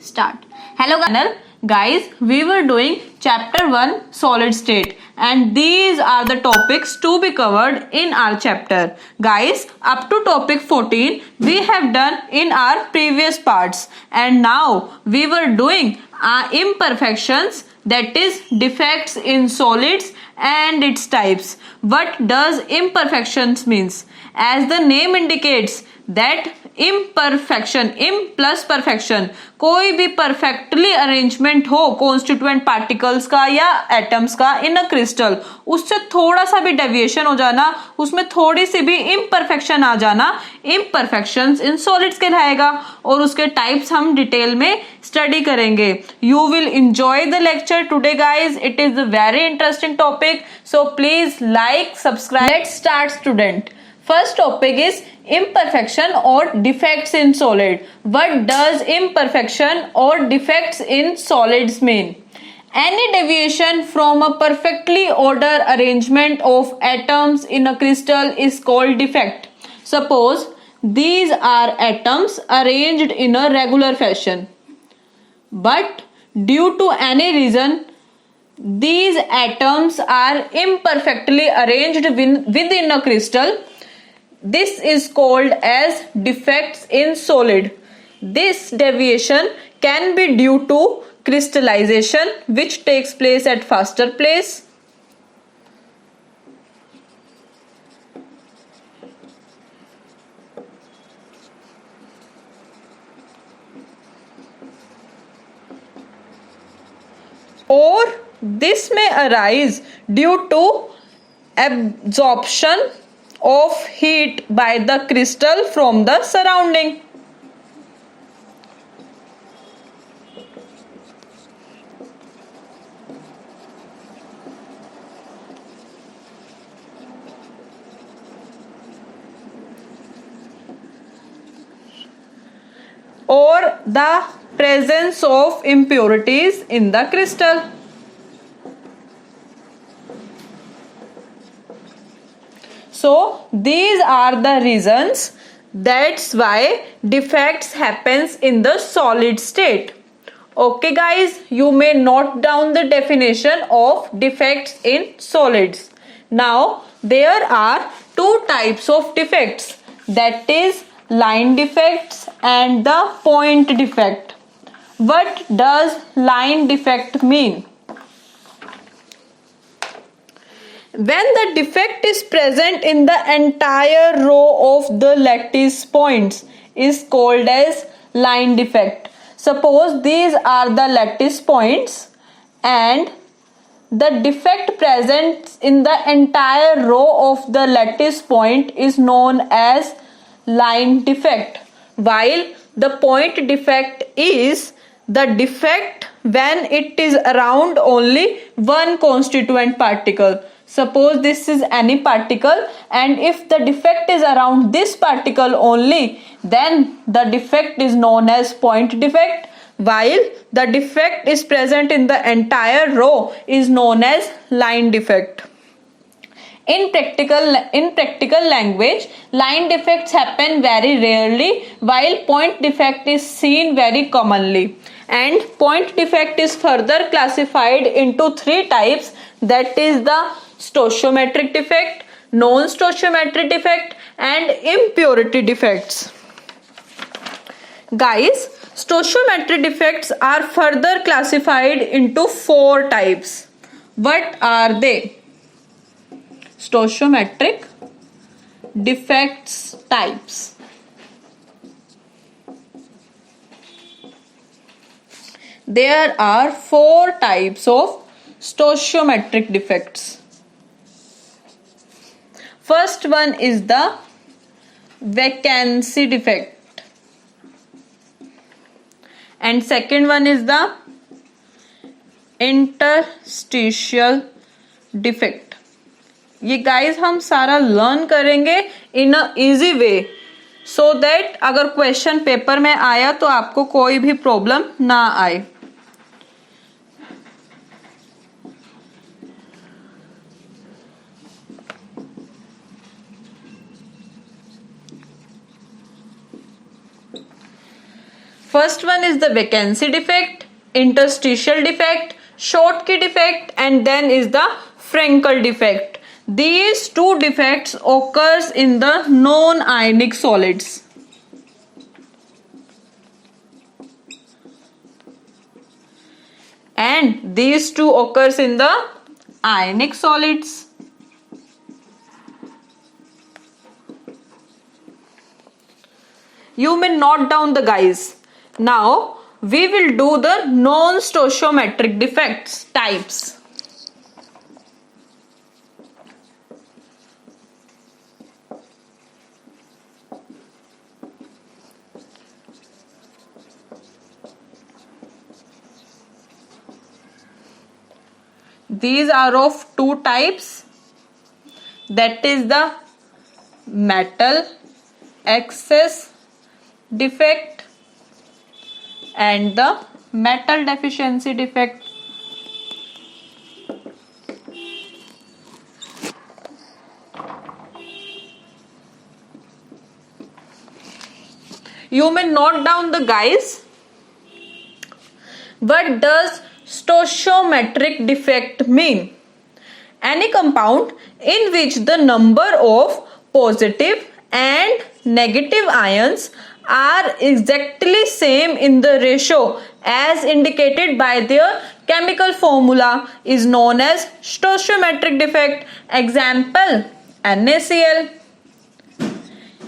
Start. Hello guys, we were doing chapter 1 solid state and these are the topics to be covered in our chapter. Guys, up to topic 14 we have done in our previous parts and now we were doing imperfections, that is defects in solids and its types. What does imperfections means? As the name indicates that imperfection, im plus perfection, कोई भी perfectly arrangement हो constituent particles का या atoms का in a crystal, उससे थोड़ा सा भी deviation हो जाना, उसमें थोड़ी सी भी imperfection आ जाना, imperfections in solids कहलाएगा और उसके types हम डिटेल में स्टडी करेंगे. You will enjoy the lecture today guys. It is a very interesting topic, so please like, subscribe. Let's start student. First topic is imperfection or defects in solid. What does imperfection or defects in solids mean? Any deviation from a perfectly ordered arrangement of atoms in a crystal is called defect. Suppose these are atoms arranged in a regular fashion, but due to any reason these atoms are imperfectly arranged within a crystal. This is called as defects in solid. This deviation can be due to crystallization which takes place at faster pace, or this may arise due to absorption of heat by the crystal from the surrounding. Or the presence of impurities in the crystal. So these are the reasons, that's why defects happens in the solid state. Okay guys, you may note down the definition of defects in solids. Now there are two types of defects, that is line defects and the point defect. What does line defect mean? When the defect is present in the entire row of the lattice points is called as line defect. Suppose these are the lattice points and the defect present in the entire row of the lattice point is known as line defect, while the point defect is the defect when it is around only one constituent particle. Suppose this is any particle and if the defect is around this particle only, then the defect is known as point defect, while the defect is present in the entire row is known as line defect. In practical language, line defects happen very rarely while point defect is seen very commonly. And point defect is further classified into three types, that is the stoichiometric defect, non-stoichiometric defect and impurity defects. Guys, stoichiometric defects are further classified into four types. What are they? Stoichiometric defects types. There are four types of stoichiometric defects. First one is the vacancy defect and second one is the interstitial defect. ये guys हम सारा learn करेंगे in a easy way so that अगर question paper में आया तो आपको कोई भी प्रॉब्लम ना आए. First one is the vacancy defect, interstitial defect, Schottky defect, and then is the Frankel defect. These two defects occurs in the non-ionic solids. And these two occurs in the ionic solids. You may note down the guys. Now we will do the non-stoichiometric defects types. These are of two types, that is the metal excess defect and the metal deficiency defect. You may note down the guys. What does stoichiometric defect mean? Any compound in which the number of positive and negative ions are exactly same in the ratio as indicated by their chemical formula is known as stoichiometric defect. Example, NaCl.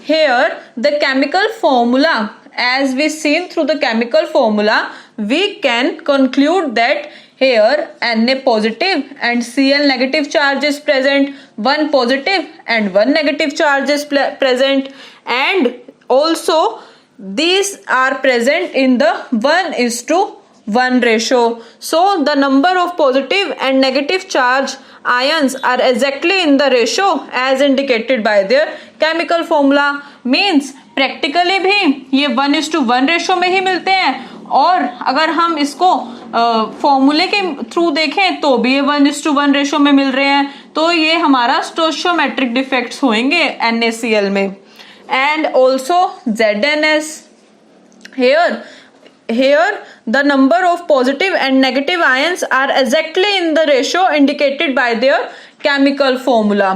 Here the chemical formula, as we seen through the chemical formula, we can conclude that here Na positive and Cl negative charge is present, one positive and one negative charge is present, and also these are present in the 1:1 ratio. So the number of positive and negative charge ions are exactly in the ratio as indicated by their chemical formula. Means practically भी ये 1:1 ratio में ही मिलते हैं, और अगर हम इसको फॉर्मूले के थ्रू देखें तो भी ये 1:1 रेशो में मिल रहे हैं. तो ये हमारा स्टोइचियोमेट्रिक डिफेक्ट्स होंगे NaCl में. And also ZnS. Here the number of positive and negative ions are exactly in the ratio indicated by their chemical formula.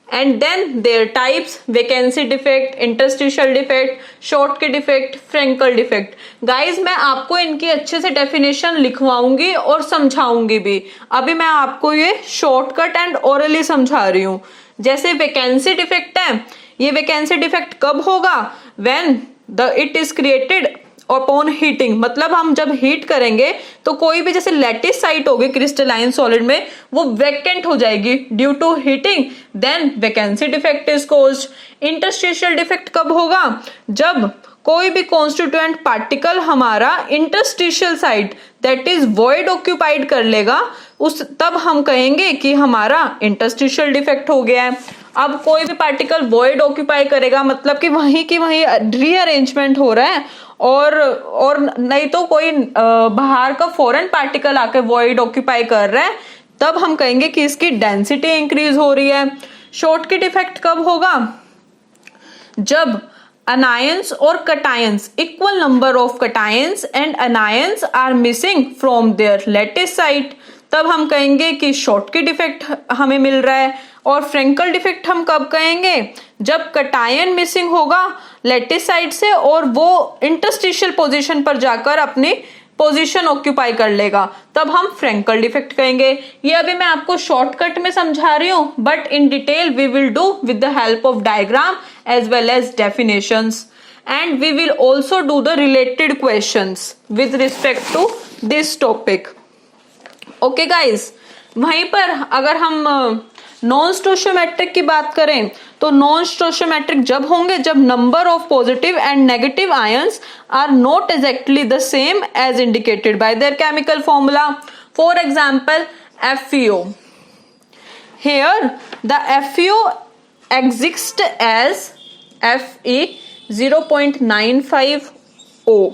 And then their types: vacancy defect, interstitial defect, Schottky defect, Frankel defect. Guys, मैं आपको इनकी अच्छे से definition लिखवाऊंगी और समझाऊंगी भी. अभी मैं आपको ये शॉर्टकट एंड ओरली समझा रही हूँ. जैसे वैकेंसी डिफेक्ट है, ये वैकेंसी डिफेक्ट कब होगा? When it is created upon heating. मतलब हम जब हीट करेंगे तो कोई भी जैसे लैटिस साइट होगी क्रिस्टलाइन सॉलिड में, वो वैकेंट हो जाएगी due to heating. Then vacancy defect is caused. Interstitial defect कब होगा? जब कोई भी कॉन्स्टिट्यूएंट पार्टिकल हमारा interstitial site that is void occupied कर लेगा, तब हम कहेंगे कि हमारा इंटरस्टिशियल डिफेक्ट हो गया है. अब कोई भी पार्टिकल वॉइड ऑक्यूपाई करेगा मतलब कि वहीं की वहीं रीअरेंजमेंट हो रहा है, और नहीं तो कोई बाहर का फॉरेन पार्टिकल आके वॉइड ऑक्यूपाई कर रहा है, तब हम कहेंगे कि इसकी डेंसिटी इंक्रीज हो रही है. शॉर्टकी डिफेक्ट कब होगा? जब anions और cations, equal number of cations and anions are missing from their lattice site, तब हम कहेंगे कि शॉर्टकी डिफेक्ट हमें मिल रहा है. और फ्रेंकल डिफेक्ट हम कब कहेंगे? जब कटायन मिसिंग होगा लैटिस साइड से और वो इंटरस्टिशियल पोजीशन पर जाकर अपनी पोजीशन ऑक्यूपाई कर लेगा, तब हम फ्रेंकल डिफेक्ट कहेंगे. ये अभी मैं आपको शॉर्टकट में समझा रही हूँ, but in detail we will do with the help of diagram as well as definitions, and we will also do the related questions with respect to this topic. Okay guys, वहीं पर अगर हम non स्टोइचियोमेट्रिक की बात करें तो non स्टोइचियोमेट्रिक जब होंगे जब number of positive and negative ions are not exactly the same as indicated by their chemical formula. For example FeO. Here the FeO exists as Fe 0.95O.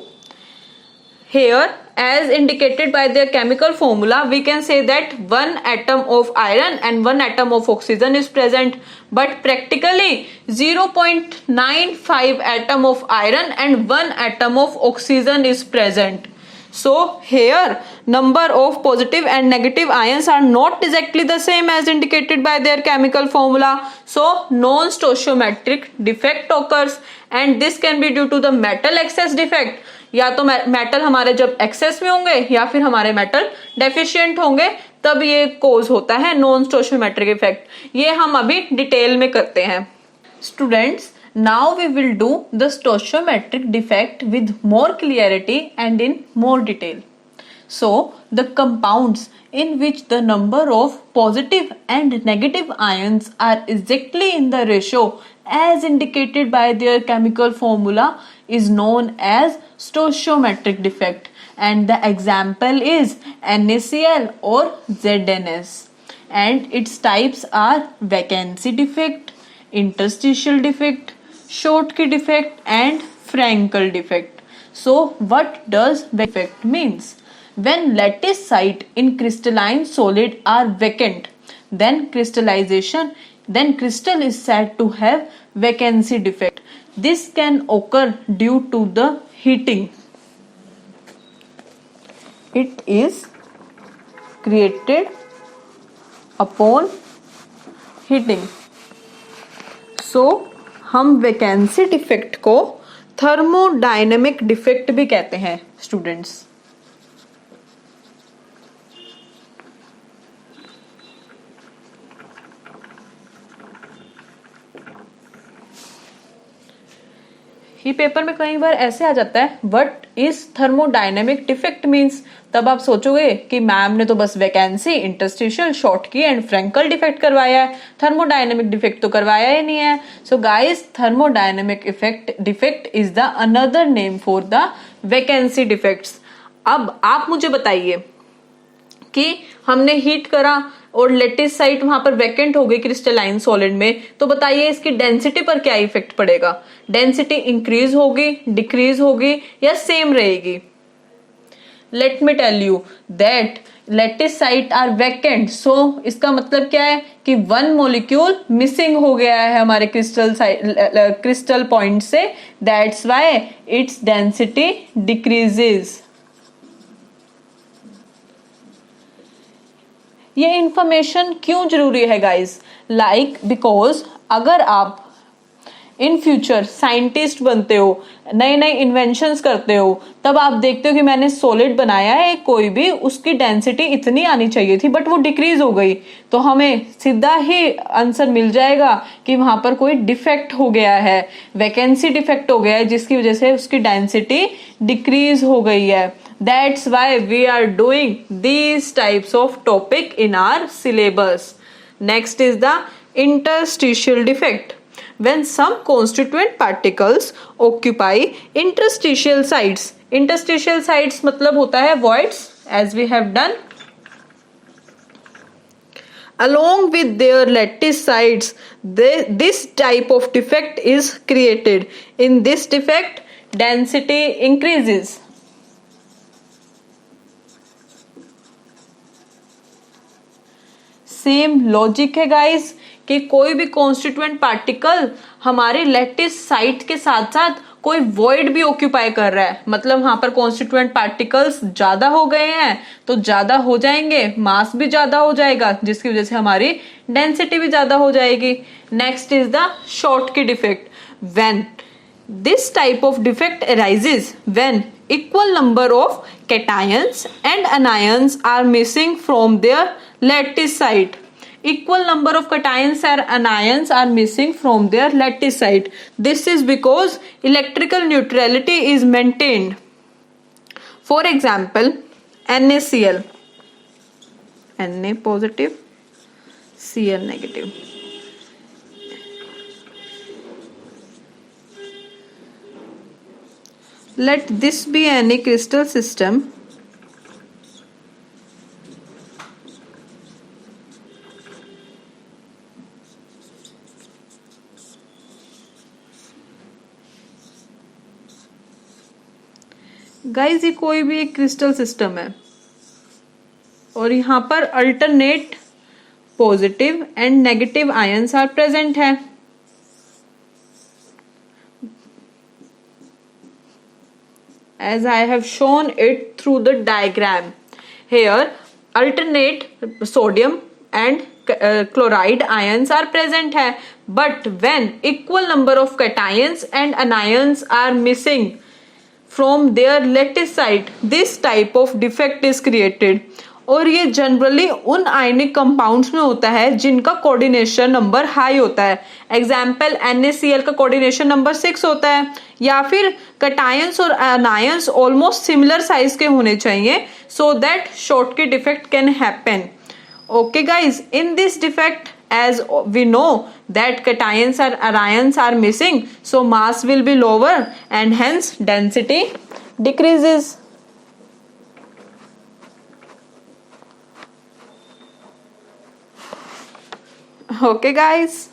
Here as indicated by their chemical formula, we can say that one atom of iron and one atom of oxygen is present, but practically 0.95 atom of iron and one atom of oxygen is present. So here number of positive and negative ions are not exactly the same as indicated by their chemical formula. So non-stoichiometric defect occurs, and this can be due to the metal excess defect. या तो metal हमारे जब access में होंगे या फिर हमारे metal deficient होंगे, तब ये कोज होता है नॉन स्टोइचियोमेट्रिक इफेक्ट। ये हम अभी डिटेल में करते हैं। Students, now we will do the stoichiometric defect with more clarity and in more detail. So the compounds in which the number of positive and negative ions are exactly in the ratio as indicated by their chemical formula is known as stoichiometric defect, and the example is NaCl or ZNS, and its types are vacancy defect, interstitial defect, Schottky defect and Frankel defect. So what does defect means? When lattice site in crystalline solid are vacant, then crystal is said to have vacancy defect. This can occur due to the heating. It is created upon heating. So हम vacancy defect को thermodynamic defect भी कहते हैं students. ये paper में कई बार ऐसे आ जाता है, what is thermodynamic defect means. तब आप सोचोगे कि मैम ने तो बस vacancy, interstitial, Schottky and Frenkel defect करवाया है, थर्मोडायनेमिक डिफेक्ट तो करवाया ही नहीं है। So guys, thermodynamic defect is the another name for the vacancy defects. अब आप मुझे बताइए कि हमने हीट करा और लेटिस साइट वहां पर वैकेंट हो गई क्रिस्टलाइन सॉलिड में, तो बताइए इसकी डेंसिटी पर क्या इफेक्ट पड़ेगा? डेंसिटी इंक्रीज होगी, डिक्रीज होगी या सेम रहेगी? Let me tell you that lattice site are vacant, so इसका मतलब क्या है कि वन मॉलिक्यूल मिसिंग हो गया है हमारे क्रिस्टल पॉइंट से, that's why its density decreases. ये इंफॉर्मेशन क्यों जरूरी है गाइस? लाइक बिकॉज अगर आप इन फ्यूचर साइंटिस्ट बनते हो, नए नए इन्वेंशंस करते हो, तब आप देखते हो कि मैंने सॉलिड बनाया है कोई भी, उसकी डेंसिटी इतनी आनी चाहिए थी बट वो डिक्रीज हो गई, तो हमें सीधा ही आंसर मिल जाएगा कि वहां पर कोई डिफेक्ट हो गया है, वैकेंसी डिफेक्ट हो गया है, जिसकी वजह से उसकी डेंसिटी डिक्रीज हो गई है। That's why we are doing these types of topic in our syllabus. Next is the interstitial defect. When some constituent particles occupy interstitial sites. Interstitial sites मतलब होता है voids, as we have done. Along with their lattice sites, this type of defect is created. In this defect, density increases. Same logic है guys कि कोई भी constituent particle हमारे lattice site के साथ साथ कोई वॉइड भी ऑक्यूपाई कर रहा है, मतलब वहां पर कॉन्स्टिट्यूएंट पार्टिकल्स ज्यादा हो गए हैं तो ज्यादा हो जाएंगे, मास भी ज्यादा हो जाएगा, जिसकी वजह से हमारी डेंसिटी भी ज्यादा हो जाएगी। Next is the Schottky defect. When this type of defect arises when equal number of cations and anions are missing from their lattice site. Equal number of cations and anions are missing from their lattice site. This is because electrical neutrality is maintained. For example, NaCl, Na positive, Cl negative. Let this be any crystal system guys ये कोई भी एक crystal system है और यहाँ पर alternate positive and negative ions are present है. As I have shown it through the diagram. Here alternate sodium and chloride ions are present है, but when equal number of cations and anions are missing from their lattice site, this type of defect is created. और ये generally उन ionic compounds में होता है जिनका coordination number high होता है. एग्जाम्पल NaCl का कोऑर्डिनेशन नंबर 6 होता है, या फिर कटायंस और अनायंस ऑलमोस्ट सिमिलर साइज के होने चाहिए so that Schottky defect can happen. Okay guys, in this defect as we know that cations or anions are missing, so mass will be lower and hence density decreases. Okay guys,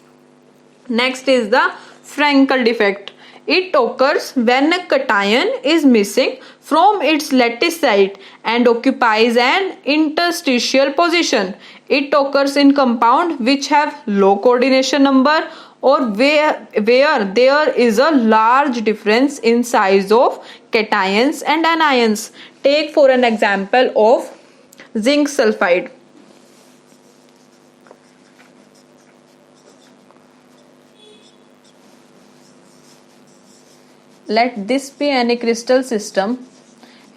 next is the Frankel defect. It occurs when a cation is missing from its lattice site and occupies an interstitial position. It occurs in compound which have low coordination number or where there is a large difference in size of cations and anions. Take for an example of zinc sulfide. Let this be any crystal system.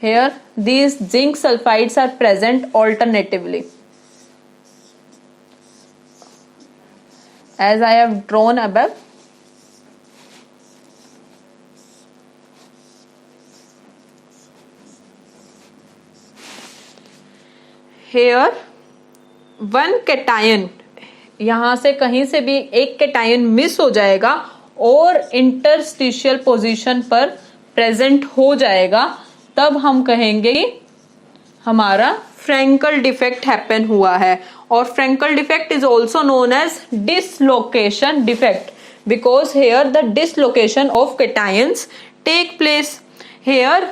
Here these zinc sulfides are present alternatively. As I have drawn above. Here one cation, यहाँ से कहीं से भी एक cation miss हो जाएगा और interstitial position पर प्रेजेंट हो जाएगा, तब हम कहेंगे कि हमारा फ्रैंकल डिफेक्ट हैपन हुआ है. और Frenkel defect is also known as dislocation defect because here the dislocation of cations take place. Here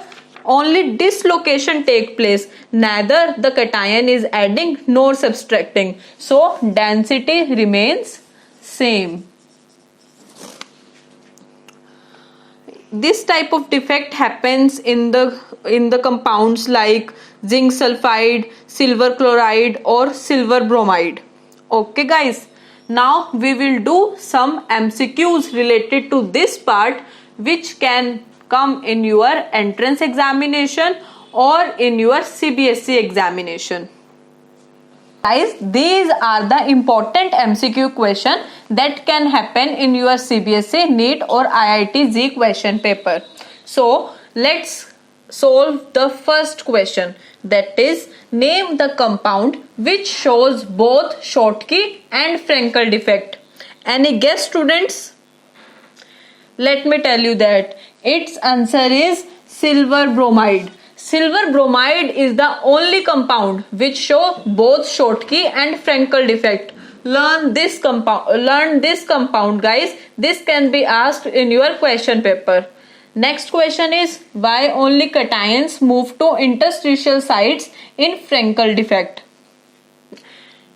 only dislocation take place, neither the cation is adding nor subtracting, so density remains same. This type of defect happens in the compounds like zinc sulfide, silver chloride or silver bromide. Okay guys, now we will do some MCQs related to this part which can come in your entrance examination or in your CBSE examination. Guys, these are the important MCQ question that can happen in your CBSE, NEET or IIT JEE question paper. So let's solve the first question, that is name the compound which shows both Schottky and Frankel defect. Any guess students? Let me tell you that its answer is silver bromide. Silver bromide is the only compound which show both Schottky and Frankel defect. Learn this compound guys. This can be asked in your question paper. Next question is why only cations move to interstitial sites in Frankel defect.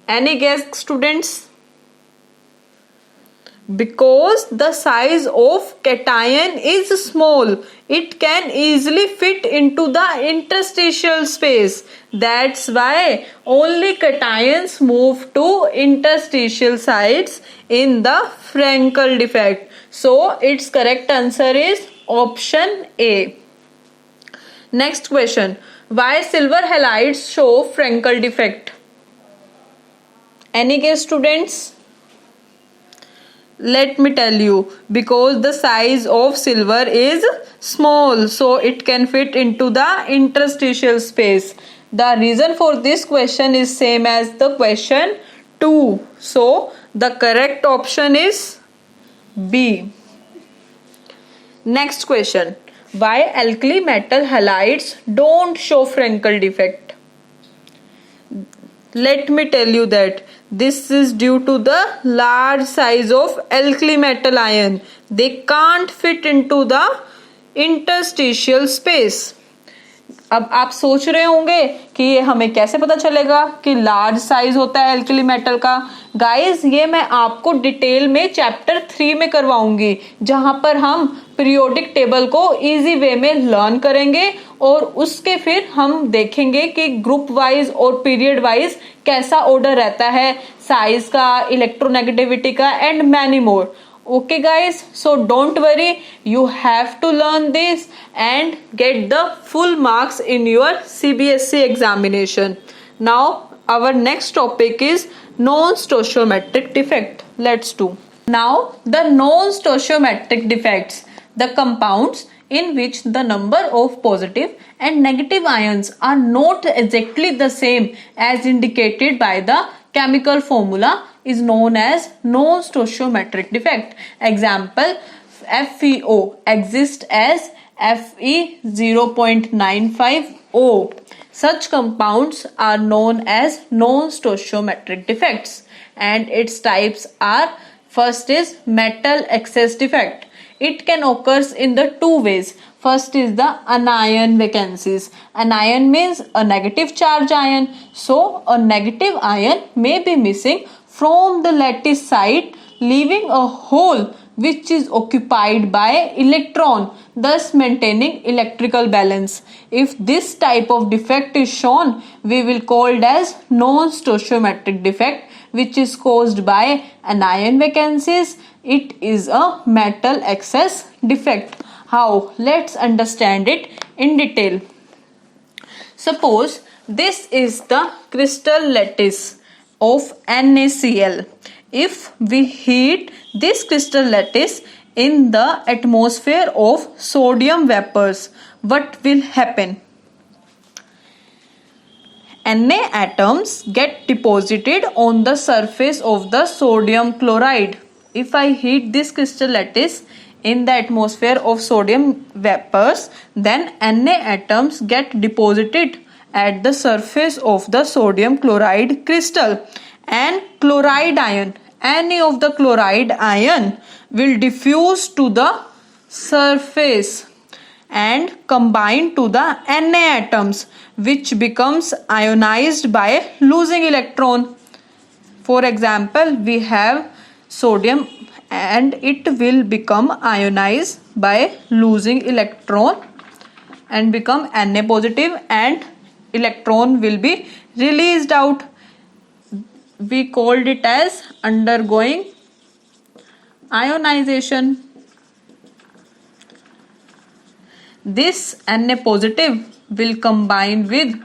Any guess students? Because the size of cation is small, it can easily fit into the interstitial space. That's why only cations move to interstitial sites in the Frankel defect. So its correct answer is option A. Next question, why silver halides show Frankel defect? Any guess students? Let me tell you, because the size of silver is small, so it can fit into the interstitial space. The reason for this question is same as the question 2. So the correct option is B. Next question, why alkali metal halides don't show Frankel defect? Let me tell you that this is due to the large size of alkali metal ion. They can't fit into the interstitial space. अब आप सोच रहे होंगे कि ये हमें कैसे पता चलेगा कि लार्ज साइज होता है एल्कली मेटल का। गाइस ये मैं आपको डिटेल में चैप्टर 3 में करवाऊंगी, जहां पर हम पीरियोडिक टेबल को इजी वे में लर्न करेंगे और उसके फिर हम देखेंगे कि ग्रुप वाइज और पीरियड वाइज कैसा ऑर्डर रहता है, साइज का, इलेक्ट्रोनेगेटिविटी का and many more. Okay guys, so don't worry, you have to learn this and get the full marks in your CBSE examination. Now our next topic is non-stoichiometric defect. Let's do. Now the non-stoichiometric defects, the compounds in which the number of positive and negative ions are not exactly the same as indicated by the chemical formula is known as non-stoichiometric defect. Example, FeO exists as Fe 0.95O. Such compounds are known as non-stoichiometric defects and its types are: first is metal excess defect. It can occur in the two ways. First is the anion vacancies. Anion means a negative charge ion. So a negative ion may be missing from the lattice side, leaving a hole which is occupied by electron, thus maintaining electrical balance. If this type of defect is shown, we will call it as non-stoichiometric defect, which is caused by anion vacancies. It is a metal excess defect. How? Let's understand it in detail. Suppose this is the crystal lattice of NaCl. If we heat this crystal lattice in the atmosphere of sodium vapors, what will happen? Na atoms get deposited on the surface of the sodium chloride. If I heat this crystal lattice in the atmosphere of sodium vapors, then Na atoms get deposited at the surface of the sodium chloride crystal, and chloride ion, any of the chloride ion, will diffuse to the surface and combine to the Na atoms, which becomes ionized by losing electron. For example, we have sodium and it will become ionized by losing electron and become Na positive, and electron will be released out. We called it as undergoing ionization. This Na positive will combine with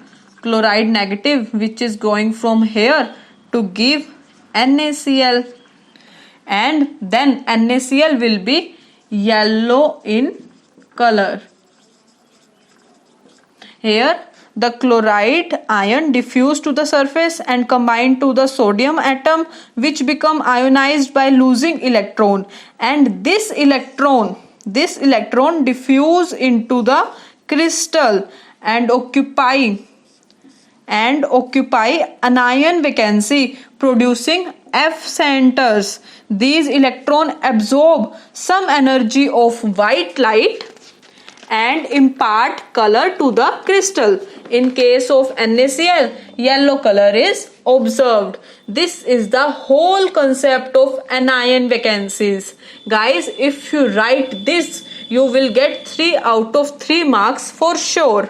chloride negative, which is going from here to give NaCl, and then NaCl will be yellow in color. Here the chloride ion diffuse to the surface and combine to the sodium atom, which become ionized by losing electron, and this electron diffuse into the crystal and occupy anion vacancy, producing F centers. These electrons absorb some energy of white light and impart color to the crystal. In case of NaCl, yellow color is observed. This is the whole concept of anion vacancies. Guys, if you write this, you will get 3 out of 3 marks for sure.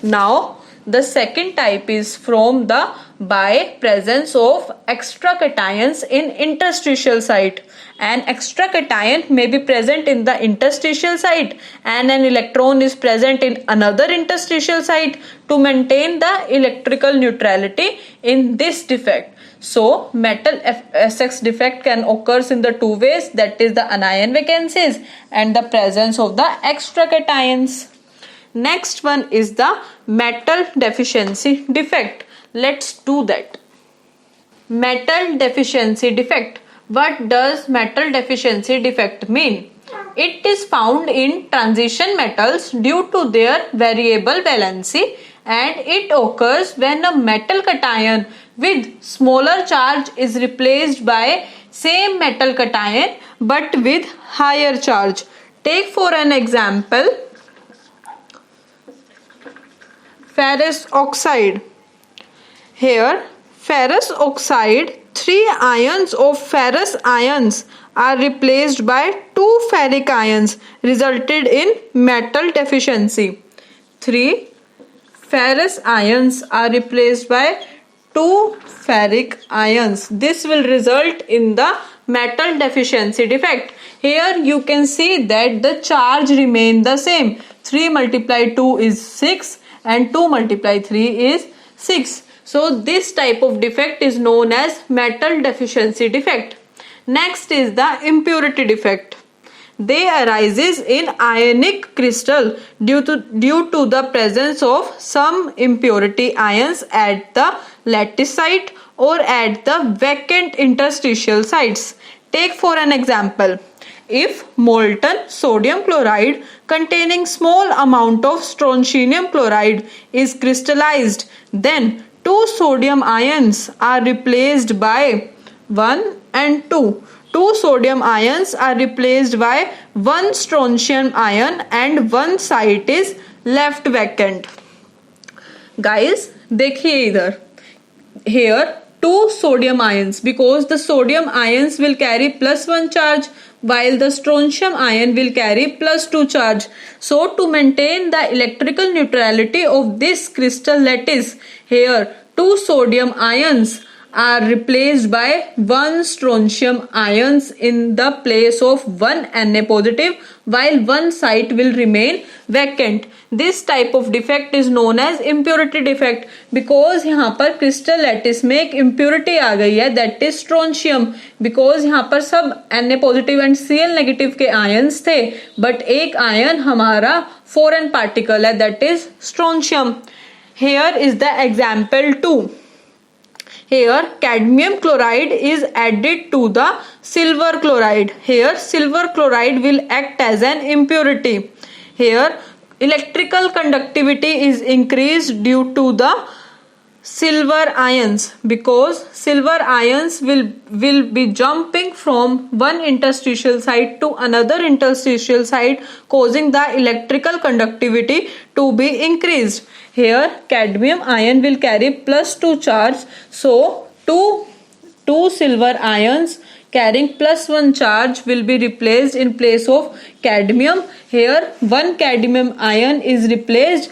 Now, the second type is from the by presence of extra cations in interstitial site. An extra cation may be present in the interstitial site and an electron is present in another interstitial site to maintain the electrical neutrality in this defect. So, metal SX defect can occur in the two ways, that is the anion vacancies and the presence of the extra cations. Next one is the metal deficiency defect. Let's do that. Metal deficiency defect. What does metal deficiency defect mean? It is found in transition metals due to their variable valency, and it occurs when a metal cation with smaller charge is replaced by same metal cation but with higher charge. Take for an example ferrous oxide. Here, ferrous oxide, 3 ions of ferrous ions are replaced by 2 ferric ions, resulted in metal deficiency. 3 ferrous ions are replaced by 2 ferric ions. This will result in the metal deficiency defect. Here you can see that the charge remain the same. 3 multiplied 2 is 6 and 2 multiplied 3 is 6. So this type of defect is known as metal deficiency defect. Next is the impurity defect. They arises in ionic crystal due to the presence of some impurity ions at the lattice site or at the vacant interstitial sites. Take for an example. If molten sodium chloride containing small amount of strontium chloride is crystallized, then 2 sodium ions are replaced by 1 and 2. 2 sodium ions are replaced by 1 strontium ion and 1 site is left vacant. Guys, देखिए इधर. Here 2 sodium ions, because the sodium ions will carry +1 charge while the strontium ion will carry +2 charge. So to maintain the electrical neutrality of this crystal lattice, here 2 sodium ions are replaced by 1 strontium ions in the place of 1 Na positive, while 1 site will remain vacant. This type of defect is known as impurity defect, because यहाँ पर crystal lattice में एक impurity आ गई है, that is strontium. Because यहाँ पर सब Na positive and Cl negative के ions थे, but एक ion हमारा foreign particle है, that is strontium. Here is the example 2. Here cadmium chloride is added to the silver chloride. Here silver chloride will act as an impurity. Here electrical conductivity is increased due to the silver ions, because silver ions will be jumping from one interstitial site to another interstitial site, causing the electrical conductivity to be increased. Here cadmium ion will carry +2 charge, so two silver ions carrying +1 charge will be replaced in place of cadmium. Here 1 cadmium ion is replaced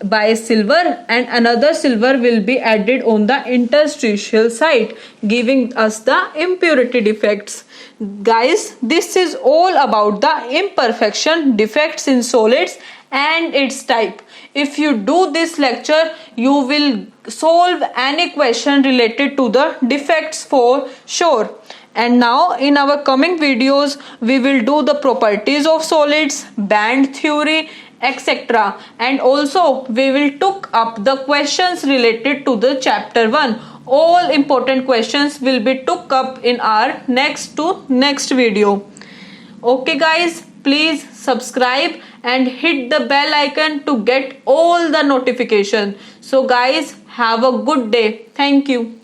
by silver and another silver will be added on the interstitial site, giving us the impurity defects. Guys, this is all about the imperfection, defects in solids and its type. If you do this lecture, you will solve any question related to the defects for sure. And now in our coming videos, we will do the properties of solids, band theory, etc. And also we will took up the questions related to the chapter 1. All important questions will be took up in our next video. Okay guys, please subscribe and hit the bell icon to get all the notification. So guys, have a good day. Thank you.